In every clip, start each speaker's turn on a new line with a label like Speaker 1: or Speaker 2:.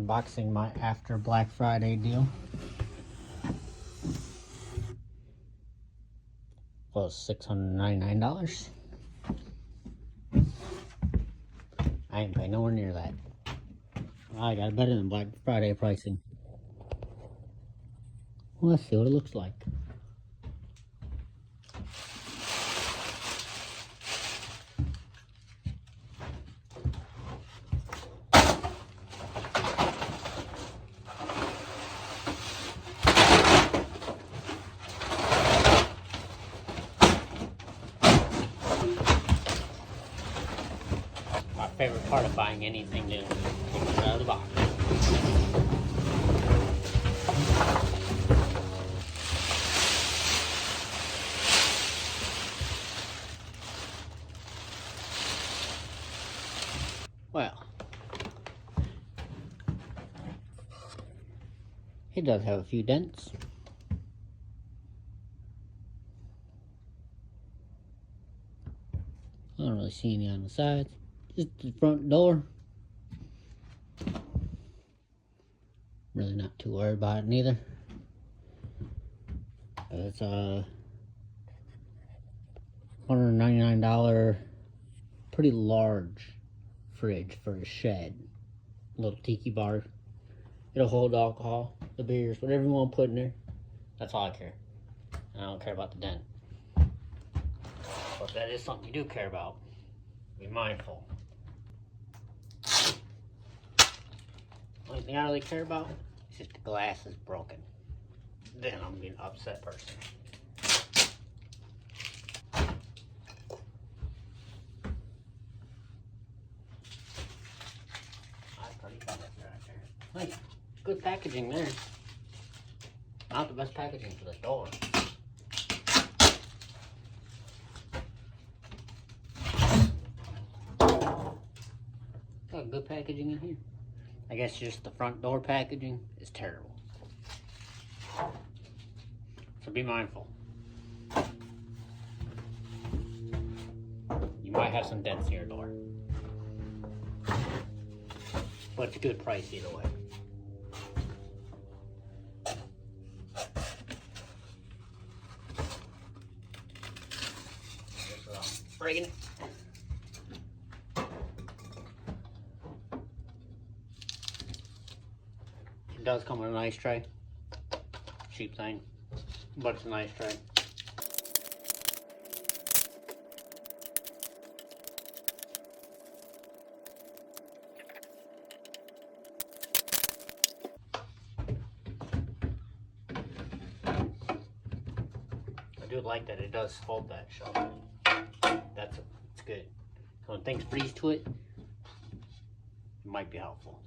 Speaker 1: unboxing my after Black Friday deal. Well, $699. I ain't paying nowhere near that. I got it better than Black Friday pricing. Well, let's see what it looks like. My favorite part of buying anything new, taking it out of the box. Well, it does have a few dents. I don't really see any on the sides. Just the front door. Really not too worried about it neither. It's a $199 pretty large fridge for a shed. Little tiki bar. It'll hold alcohol, the beers, whatever you want to put in there. That's all I care. I don't care about the dent. But that is something you do care about. Be mindful. Only thing I really care about is if the glass is broken. Then I'm being an upset person. Hey, good packaging there. Not the best packaging for the door. Got good packaging in here. I guess just the front door packaging is terrible. So be mindful. You might have some dents in your door. But it's a good price either way. Breaking it. It does come with a nice tray. Cheap thing, but it's a nice tray. I do like that it does fold that shelf. It's good. So when things freeze to it, it might be helpful.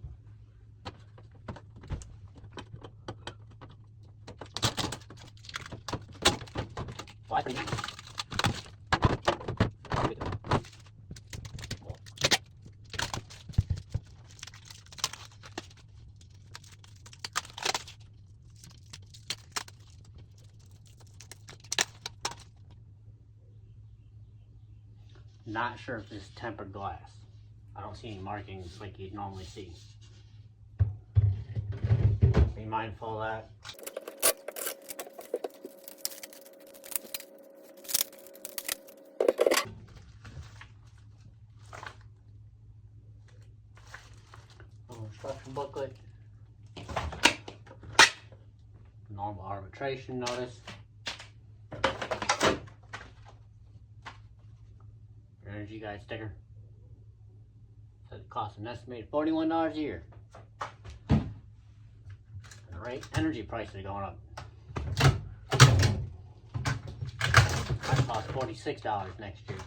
Speaker 1: Well, I think not sure if this is tempered glass. I don't see any markings like you'd normally see. Be mindful of that. Instruction booklet. Normal arbitration notice. Energy Guide sticker. Said it costs an estimated $41 a year. And the rate energy prices are going up. Might cost $46 next year.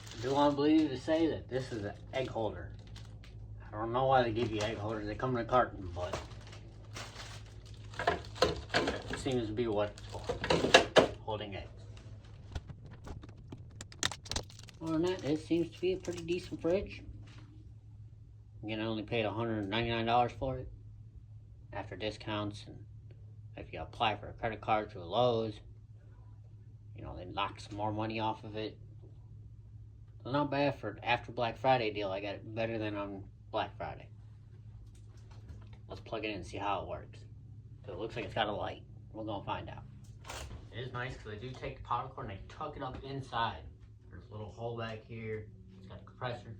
Speaker 1: I do want to believe to say that this is an egg holder. I don't know why they give you egg holders. They come in a carton, but it seems to be what it's for. Holding eggs. Other than that, it seems to be a pretty decent fridge. Again, I only paid $199 for it after discounts and If you apply for a credit card through Lowe's, you know, they knock some more money off of it. So not bad for after Black Friday deal. I got it better than on Black Friday. Let's plug it in and see how it works. So it looks like it's got a light. We're gonna find out. It is nice because they do take the power cord and they tuck it up inside. There's a little hole back here. It's got a compressor.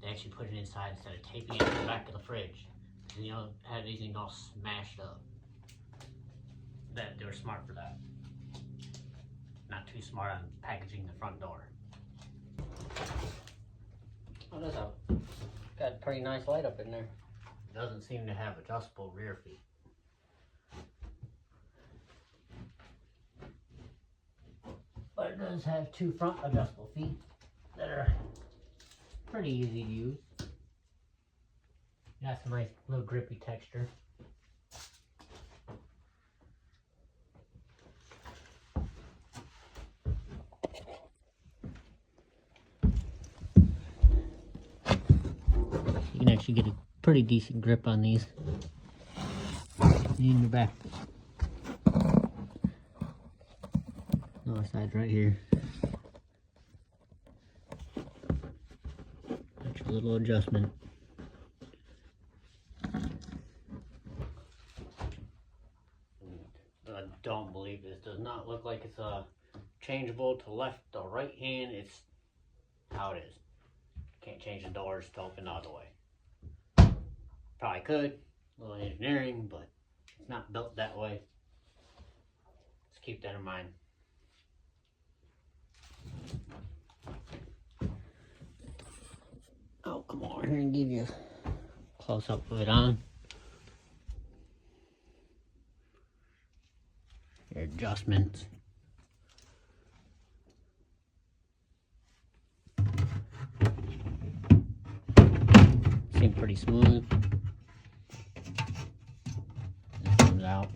Speaker 1: They actually put it inside instead of taping it to the back of the fridge. You know, had anything all smashed up. That they were smart for that. Not too smart on packaging the front door. Oh, there's got a pretty nice light up in there. Doesn't seem to have adjustable rear feet. But it does have two front adjustable feet that are pretty easy to use. Got some nice little grippy texture. You can actually get a pretty decent grip on these in your back. Other side's right here. Extra little adjustment. I don't believe this. Does not look like it's changeable to left or right hand. It's how it is. Can't change the doors to open the other way. Probably could, a little engineering, but it's not built that way. Let's keep that in mind. Oh, come on here and give you a close up of it on. Your adjustments. Seem pretty smooth. It comes out.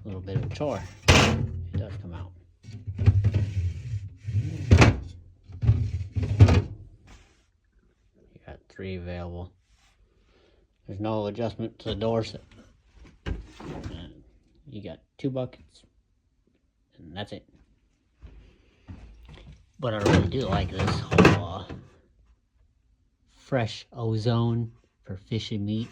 Speaker 1: A little bit of a chore. It does come out. You got 3 available. There's no adjustment to the door set. You got 2 buckets, and that's it. But I really do like this whole fresh ozone for fish and meat.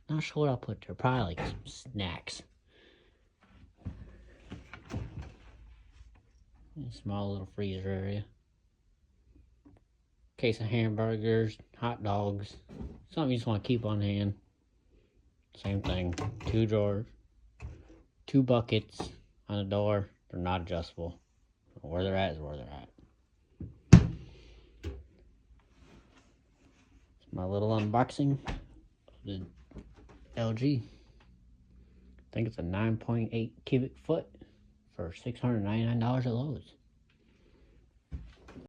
Speaker 1: Not sure what I'll put there. Probably like some snacks. A small little freezer area. Case of hamburgers, hot dogs, something you just want to keep on hand. Same thing, 2 drawers, 2 buckets on the door. They're not adjustable. Where they're at is where they're at. It's my little unboxing of the LG. I think it's a 9.8 cubic foot for $699 at Lowe's.